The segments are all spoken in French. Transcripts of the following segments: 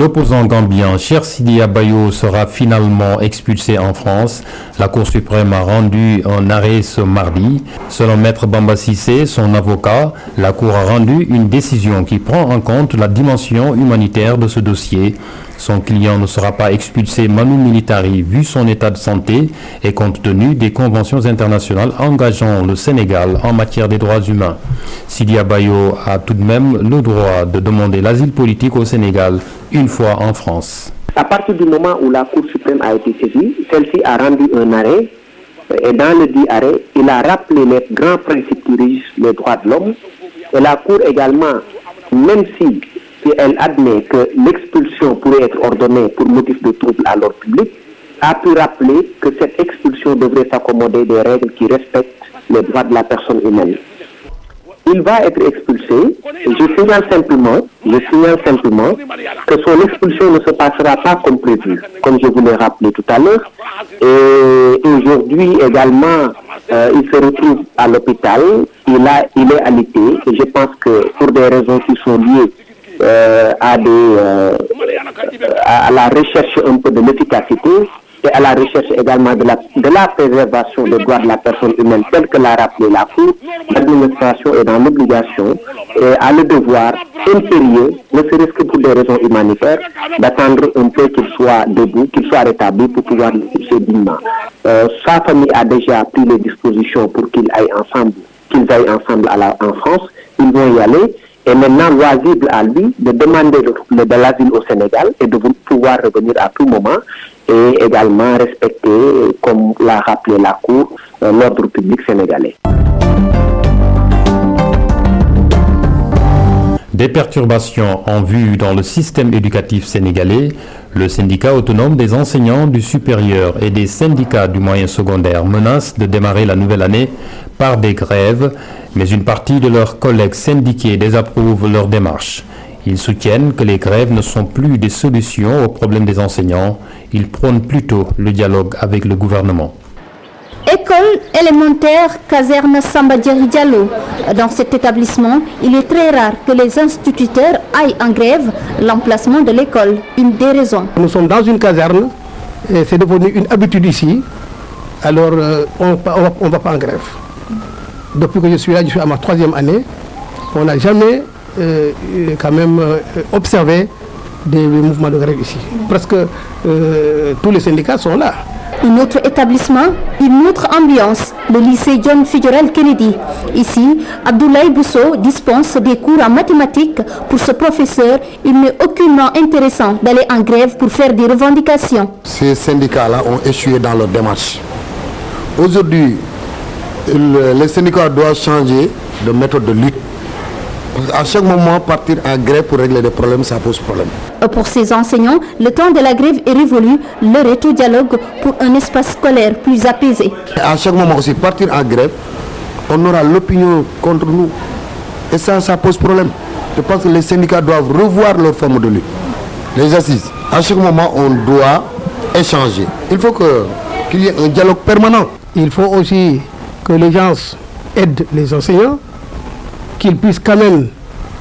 L'opposant gambien Cheikh Sidiya Bayo sera finalement expulsé en France. La Cour suprême a rendu un arrêt ce mardi. Selon Maître Bamba Cissé, son avocat, la Cour a rendu une décision qui prend en compte la dimension humanitaire de ce dossier. Son client ne sera pas expulsé manu militari vu son état de santé et compte tenu des conventions internationales engageant le Sénégal en matière des droits humains. Sidiya Bayo a tout de même le droit de demander l'asile politique au Sénégal une fois en France. À partir du moment où la Cour suprême a été saisie, celle-ci a rendu un arrêt et dans le dit arrêt, il a rappelé les grands principes qui régissent les droits de l'homme et la Cour également, même si elle admet que l'expulsion pourrait être ordonnée pour motif de trouble à l'ordre public, a pu rappeler que cette expulsion devrait s'accommoder des règles qui respectent les droits de la personne humaine. Il va être expulsé. Je signale simplement que son expulsion ne se passera pas comme prévu, comme je vous l'ai rappelé tout à l'heure. Et aujourd'hui également, il se retrouve à l'hôpital. Il est alité. Et je pense que pour des raisons qui sont liées à la recherche un peu de l'efficacité et à la recherche également de la préservation des droits de la personne humaine telle que l'a rappelé la Cour, l'administration est dans l'obligation et a le devoir impérieux, ne serait-ce que pour des raisons humanitaires, d'attendre un peu qu'il soit debout, qu'il soit rétabli pour pouvoir l'expulser dignement. Sa famille a déjà pris les dispositions pour qu'ils aillent ensemble en France. Ils vont y aller. Et maintenant, loisible à lui de demander de l'asile au Sénégal et de pouvoir revenir à tout moment et également respecter, comme l'a rappelé la Cour, l'ordre public sénégalais. Des perturbations en vue dans le système éducatif sénégalais, le syndicat autonome des enseignants du supérieur et des syndicats du moyen secondaire menacent de démarrer la nouvelle année par des grèves, mais une partie de leurs collègues syndiqués désapprouvent leur démarche. Ils soutiennent que les grèves ne sont plus des solutions aux problèmes des enseignants, ils prônent plutôt le dialogue avec le gouvernement. École élémentaire caserne Samba Diallo. Dans cet établissement, il est très rare que les instituteurs aillent en grève l'emplacement de l'école. Une des raisons. Nous sommes dans une caserne et c'est devenu une habitude ici. Alors on ne va pas en grève. Depuis que je suis là, je suis à ma 3e année. On n'a jamais quand même observé des mouvements de grève ici. Presque tous les syndicats sont là. Un autre établissement, une autre ambiance, le lycée John Fitzgerald Kennedy. Ici, Abdoulaye Bousso dispense des cours en mathématiques. Pour ce professeur, il n'est aucunement intéressant d'aller en grève pour faire des revendications. Ces syndicats-là ont échoué dans leur démarche. Aujourd'hui, les syndicats doivent changer de méthode de lutte. À chaque moment, partir en grève pour régler des problèmes, ça pose problème. Pour ces enseignants, le temps de la grève est révolu. L'heure est au dialogue pour un espace scolaire plus apaisé. À chaque moment aussi, partir en grève, on aura l'opinion contre nous. Et ça pose problème. Je pense que les syndicats doivent revoir leur forme de lutte. Les assises, à chaque moment, on doit échanger. Il faut qu'il y ait un dialogue permanent. Il faut aussi que les gens aident les enseignants, qu'ils puissent quand même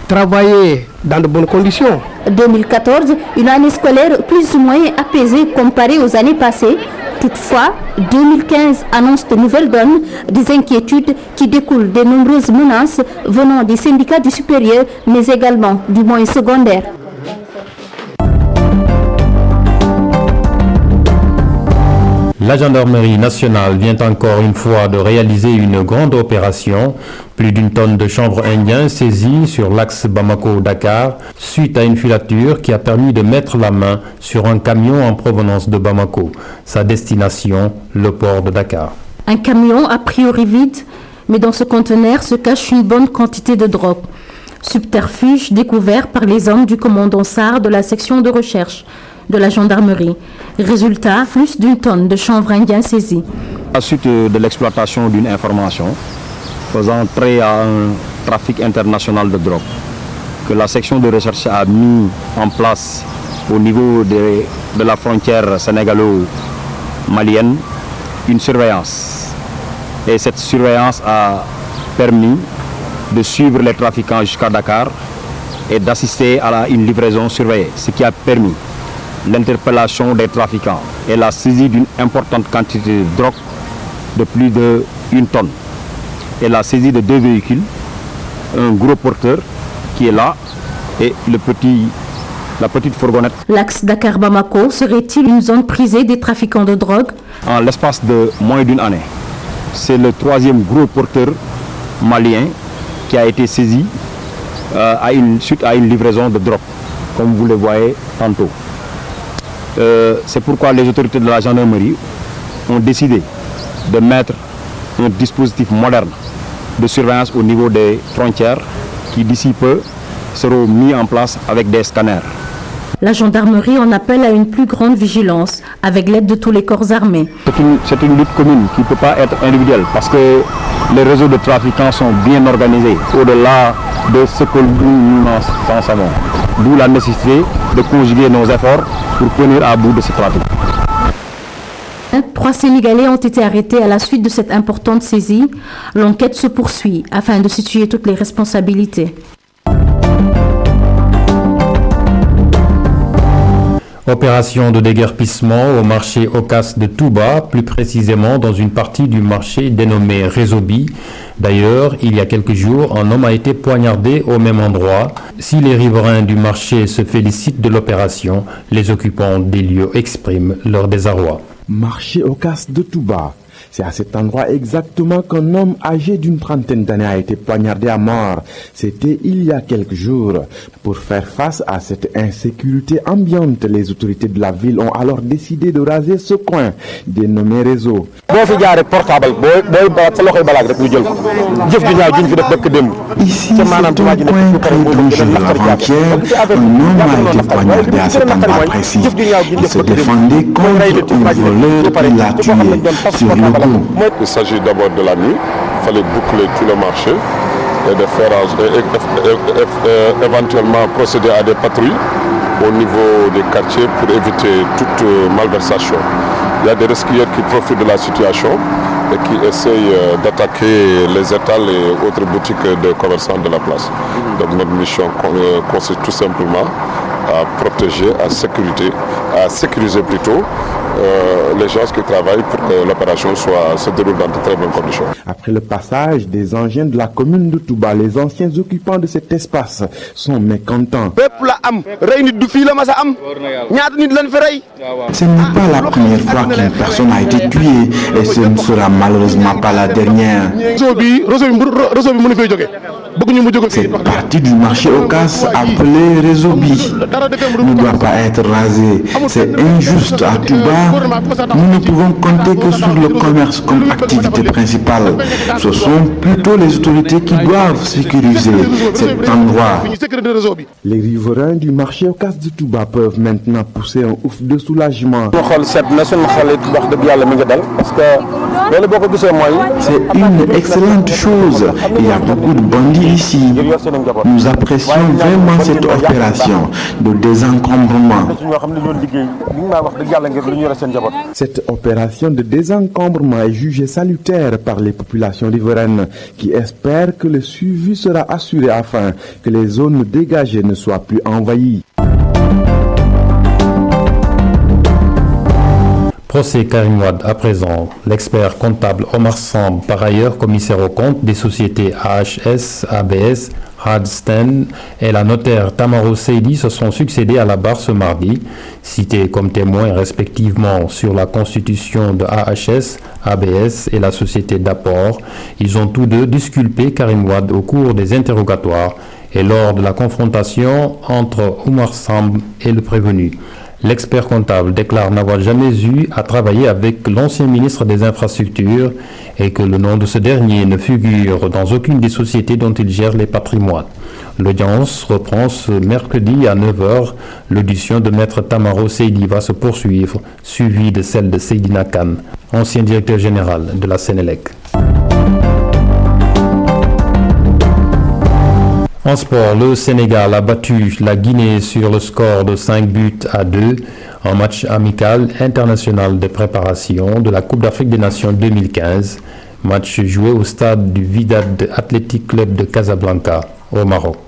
travailler dans de bonnes conditions. 2014, une année scolaire plus ou moins apaisée comparée aux années passées. Toutefois, 2015 annonce de nouvelles donnes, des inquiétudes qui découlent des nombreuses menaces venant des syndicats du supérieur, mais également du moyen secondaire. La gendarmerie nationale vient encore une fois de réaliser une grande opération. Plus d'une tonne de chanvre indien saisie sur l'axe Bamako-Dakar suite à une filature qui a permis de mettre la main sur un camion en provenance de Bamako. Sa destination, le port de Dakar. Un camion a priori vide, mais dans ce conteneur se cache une bonne quantité de drogue. Subterfuge découvert par les hommes du commandant Sarr de la section de recherche de la gendarmerie. Résultat, plus d'une tonne de chanvre indien saisi. À la suite de l'exploitation d'une information faisant trait à un trafic international de drogue, que la section de recherche a mis en place au niveau de la frontière sénégalo-malienne une surveillance. Et cette surveillance a permis de suivre les trafiquants jusqu'à Dakar et d'assister à une livraison surveillée, ce qui a permis l'interpellation des trafiquants et la saisie d'une importante quantité de drogue de plus d'1 tonne et la saisie de 2 véhicules, un gros porteur qui est là et la petite fourgonnette. L'axe Dakar-Bamako serait-il une zone prisée des trafiquants de drogue? En l'espace de moins d'une année, c'est le 3e gros porteur malien qui a été saisi suite à une livraison de drogue, comme vous le voyez tantôt. C'est pourquoi les autorités de la gendarmerie ont décidé de mettre un dispositif moderne de surveillance au niveau des frontières qui d'ici peu seront mis en place avec des scanners. La gendarmerie en appelle à une plus grande vigilance avec l'aide de tous les corps armés. C'est une lutte commune qui ne peut pas être individuelle parce que les réseaux de trafiquants sont bien organisés au-delà de ce que nous en savons. D'où la nécessité de conjuguer nos efforts pour venir à bout de ce trafic. 3 Sénégalais ont été arrêtés à la suite de cette importante saisie. L'enquête se poursuit afin de situer toutes les responsabilités. Opération de déguerpissement au marché Ocas de Touba, plus précisément dans une partie du marché dénommée Résobi. D'ailleurs, il y a quelques jours, un homme a été poignardé au même endroit. Si les riverains du marché se félicitent de l'opération, les occupants des lieux expriment leur désarroi. Marché Ocas de Touba. C'est à cet endroit exactement qu'un homme âgé d'une trentaine d'années a été poignardé à mort. C'était il y a quelques jours. Pour faire face à cette insécurité ambiante, les autorités de la ville ont alors décidé de raser ce coin, dénommé Réseau. Ici, c'est un coin très dangereux. Avant-hier, un homme a été poignardé à cet endroit précis. Il se défendait contre un voleur qui l'a tué sur le coup. Il s'agit d'abord de la nuit. Il fallait boucler tout le marché et de faire éventuellement procéder à des patrouilles au niveau des quartiers pour éviter toute malversation. Il y a des resquilleurs qui profitent de la situation et qui essayent d'attaquer les étals et autres boutiques de commerçants de la place. Donc notre mission consiste tout simplement à protéger, à sécuriser plutôt les gens qui travaillent pour que l'opération se déroule dans de très bonnes conditions. Après le passage des engins de la commune de Touba, les anciens occupants de cet espace sont mécontents. Ce n'est pas la première fois qu'une personne a été tuée et ce ne sera malheureusement pas la dernière. Cette partie du marché Ocas appelée Résobi ne doit pas être rasée. C'est injuste. À Touba, nous ne pouvons compter que sur le commerce comme activité principale. Ce sont plutôt les autorités qui doivent sécuriser cet endroit. Les riverains du marché Ocas de Touba peuvent maintenant pousser un ouf de soulagement. C'est une excellente chose. Il y a beaucoup de bandits ici. Nous apprécions vraiment cette opération de désencombrement. Cette opération de désencombrement est jugée salutaire par les populations riveraines qui espèrent que le suivi sera assuré afin que les zones dégagées ne soient plus envahies. Procès Karim Wade à présent. L'expert comptable Omar Samb, par ailleurs commissaire aux comptes des sociétés AHS, ABS, Hadsten et la notaire Tamaro Seydi se sont succédés à la barre ce mardi. Cités comme témoins respectivement sur la constitution de AHS, ABS et la société d'apport, ils ont tous deux disculpé Karim Wade au cours des interrogatoires et lors de la confrontation entre Omar Samb et le prévenu. L'expert comptable déclare n'avoir jamais eu à travailler avec l'ancien ministre des Infrastructures et que le nom de ce dernier ne figure dans aucune des sociétés dont il gère les patrimoines. L'audience reprend ce mercredi à 9h. L'audition de maître Tamaro Seydi va se poursuivre, suivie de celle de Seydina Kane, ancien directeur général de la Sénélec. En sport, le Sénégal a battu la Guinée sur le score de 5-2 en match amical international de préparation de la Coupe d'Afrique des Nations 2015. Match joué au stade du Wydad Athletic Club de Casablanca au Maroc.